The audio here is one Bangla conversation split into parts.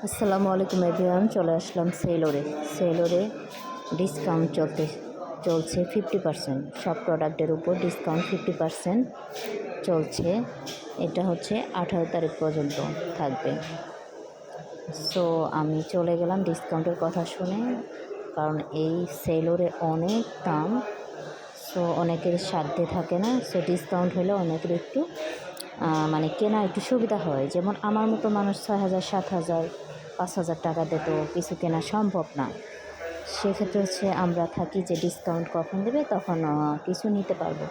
আসসালামু আলাইকুম এভরিওয়ান, চলে আসলাম সেলোরে ডিসকাউন্ট চলছে 50%। সব প্রোডাক্টের উপর ডিসকাউন্ট 50% চলছে। এটা হচ্ছে 18 তারিখ পর্যন্ত থাকবে। সো আমি চলে গেলাম ডিসকাউন্টের কথা শুনে, কারণ এই সেলোরে অনেক দাম। সো অনেকের সাধ্যে থাকে না, সো ডিসকাউন্ট হলে অনেকের একটু মানে কেনা একটু সুবিধা হয়। যেমন আমার মতো মানুষ 6,000, 7,000, 5,000 টাকা দিয়ে তো কিছু কেনা সম্ভব না। সেক্ষেত্রে হচ্ছে আমরা থাকি যে ডিসকাউন্ট কখন দেবে তখন কিছু নিতে পারবো।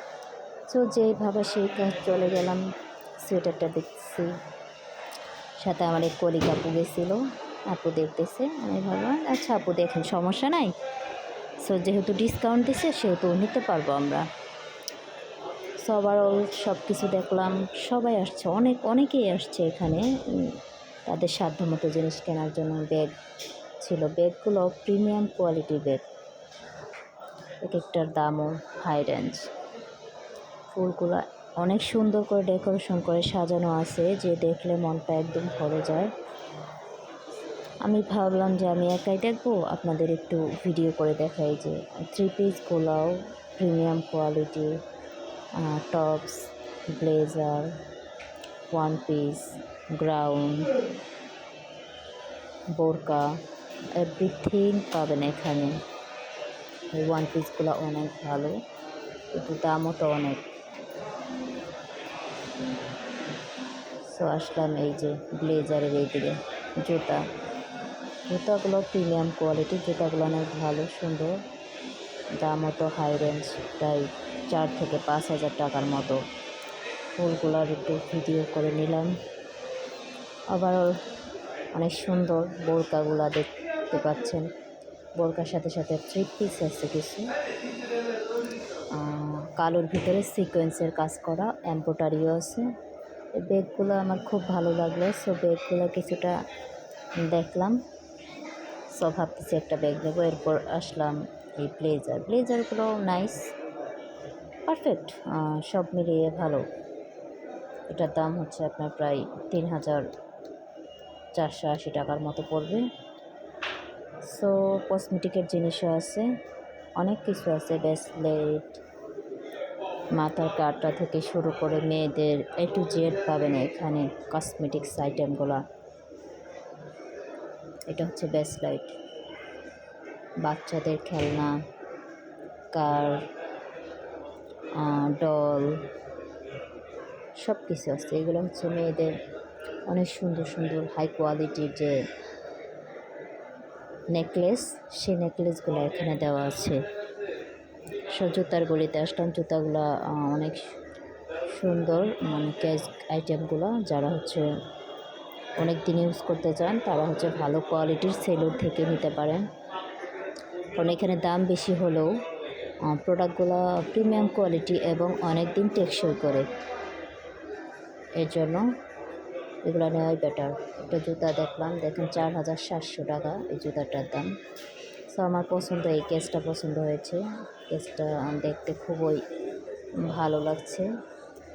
সো যেইভাবে সেই কাজ চলে গেলাম। সোয়েটারটা দেখছি, সাথে আমার এক কলিগ আপু গেছিলো, আপু দেখতেছে। আমি ভাবলাম আচ্ছা আপু দেখেন, সমস্যা নাই। সো যেহেতু ডিসকাউন্ট দিছে সেহেতু নিতে পারবো আমরা। সো ওভারঅল সব কিছু দেখলাম, সবাই আসছে, অনেকেই আসছে এখানে তাদের সাধ্যমতো জিনিস কেনার জন্য। ব্যাগ ছিল, ব্যাগগুলো প্রিমিয়াম কোয়ালিটির ব্যাগ, এক একটার দামও হাই রেঞ্জ। ফুলগুলো অনেক সুন্দর করে ডেকোরেশন করে সাজানো আছে, যে দেখলে মনটা একদম ভরে যায়। আমি ভাবলাম যে আমি একাই দেখবো, আপনাদের একটু ভিডিও করে দেখাই যে 3 পিসগুলোও premium quality, tops, blazer, 1 piece, gown, বোরকা, এভরিথিং পাবেন এখানে। এই 1 পিসগুলো অনেক ভালো, কিন্তু দামও তো অনেক। সো আসলাম এই যে ব্লেজারের এই দিকে। জুতাগুলো প্রিমিয়াম কোয়ালিটির, জুতাগুলো অনেক ভালো সুন্দর, দামও তো হাই রেঞ্জ, প্রায় 4 থেকে 5,000 টাকার মতো। ফুলগুলোর একটু ভিডিও করে নিলাম। ওভারঅল অনেক সুন্দর। বোরকাগুলো দেখতে পাচ্ছেন, বোরকার সাথে সাথে 3 পিস আছে কিছু, কালোর ভিতরে সিকোয়েন্সের কাজ করা, এমব্রয়ডারিও আছে। এই ব্যাগগুলো আমার খুব ভালো লাগলো। সো ব্যাগগুলো কিছুটা দেখলাম, সো ভাবতেছি একটা ব্যাগ নেবো। এরপর আসলাম এই ব্লেজারগুলো নাইস, পারফেক্ট, সব মিলিয়ে ভালো। এটার দাম হচ্ছে আপনার প্রায় 3,480 টাকার মতো পড়বে। সো কসমেটিকের জিনিসও আছে, অনেক কিছু আছে, ব্রেসলেট, মাথার কাঁটা থেকে শুরু করে মেয়েদের A to Z পাবেন এখানে কসমেটিক্স আইটেমগুলো। এটা হচ্ছে ব্রেসলেট, বাচ্চাদের খেলনা, কার, ডল, সব কিছু আছে। এগুলো হচ্ছে মেয়েদের অনেক সুন্দর সুন্দর হাই কোয়ালিটির যে নেকলেস, সেই নেকলেসগুলো এখানে দেওয়া আছে। জুতার গলিতে আসলাম, জুতাগুলো অনেক সুন্দর, মানে ক্যাশ আইটেমগুলো। যারা হচ্ছে অনেক দিন ইউজ করতে চান তারা হচ্ছে ভালো কোয়ালিটির সেলোর থেকে নিতে পারেন, কারণ এখানে দাম বেশি হলেও প্রোডাক্টগুলো প্রিমিয়াম কোয়ালিটি এবং অনেক দিন টেকসই করে। এর জন্য এগুলো নেওয়াই বেটার। একটা জুতা দেখলাম, দেখেন 4,700 টাকা এই জুতাটার দাম। সো আমার পছন্দ, এই কেসটা পছন্দ হয়েছে। কেসটা দেখতে খুবই ভালো লাগছে।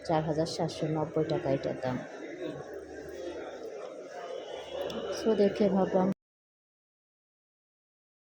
4,790 টাকা এটার দাম। সো দেখে ভাবলাম